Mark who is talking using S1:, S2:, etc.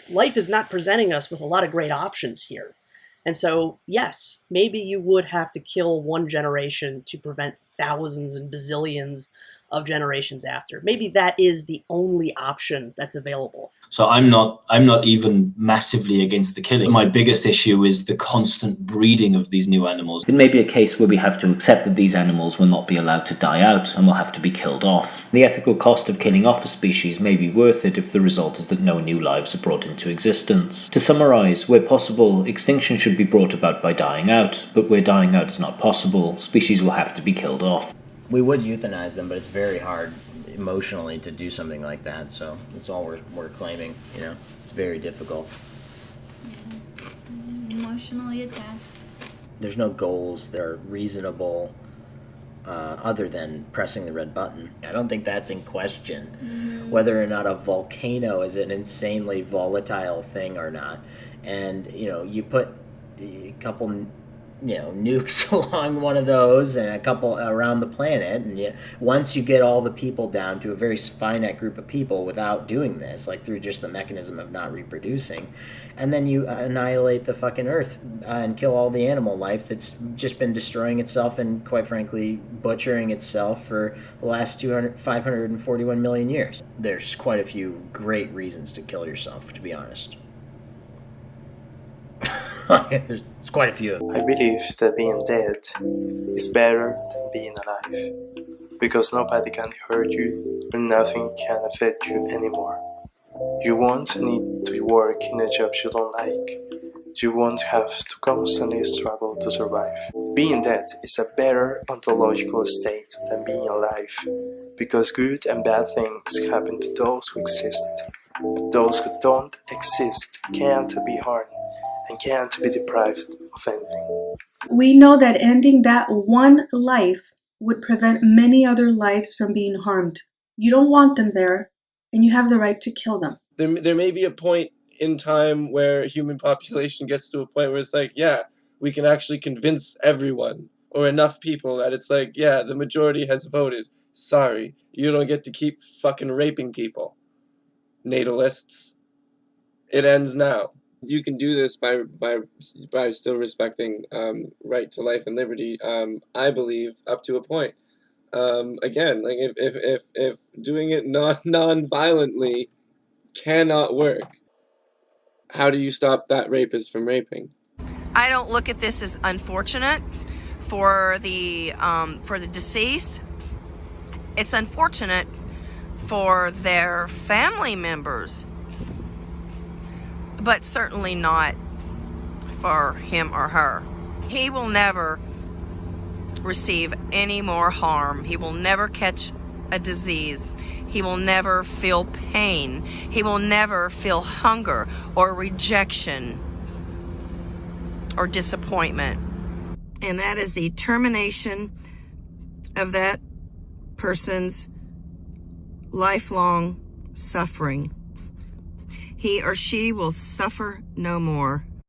S1: life is not presenting us with a lot of great options here. And so, yes, maybe you would have to kill one generation to prevent thousands and bazillions of generations after. Maybe that is the only option that's available.
S2: So I'm not even massively against the killing. My biggest issue is the constant breeding of these new animals.
S3: It may be a case where we have to accept that these animals will not be allowed to die out and will have to be killed off. The ethical cost of killing off a species may be worth it if the result is that no new lives are brought into existence. To summarise, where possible, extinction should be brought about by dying out, but where dying out is not possible, species will have to be killed off.
S4: We would euthanize them, but it's very hard emotionally to do something like that, so that's all we're claiming, you know. It's very difficult.
S5: Emotionally attached.
S4: There's no goals that are reasonable other than pressing the red button. I don't think that's in question, whether or not a volcano is an insanely volatile thing or not. And, you know, you put a couple, you know, nukes along one of those and a couple around the planet, and once you get all the people down to a very finite group of people without doing this, like through just the mechanism of not reproducing, and then you annihilate the fucking earth and kill all the animal life that's just been destroying itself and, quite frankly, butchering itself for the last 541 million years. There's quite a few great reasons to kill yourself, to be honest. There's quite a few.
S6: I believe that being dead is better than being alive, because nobody can hurt you and nothing can affect you anymore. You won't need to work in a job you don't like. You won't have to constantly struggle to survive. Being dead is a better ontological state than being alive, because good and bad things happen to those who exist. But those who don't exist can't be harmed and can't be deprived of anything.
S7: We know that ending that one life would prevent many other lives from being harmed. You don't want them there, and you have the right to kill them.
S8: There may be a point in time where human population gets to a point where it's like, yeah, we can actually convince everyone or enough people that it's like, yeah, the majority has voted. Sorry, you don't get to keep fucking raping people. Natalists. It ends now. You can do this by still respecting right to life and liberty. I believe up to a point. Again, like if doing it non-violently cannot work, how do you stop that rapist from raping?
S9: I don't look at this as unfortunate for the deceased. It's unfortunate for their family members, but certainly not for him or her. He will never receive any more harm. He will never catch a disease. He will never feel pain. He will never feel hunger or rejection or disappointment. And that is the termination of that person's lifelong suffering. He or she will suffer no more.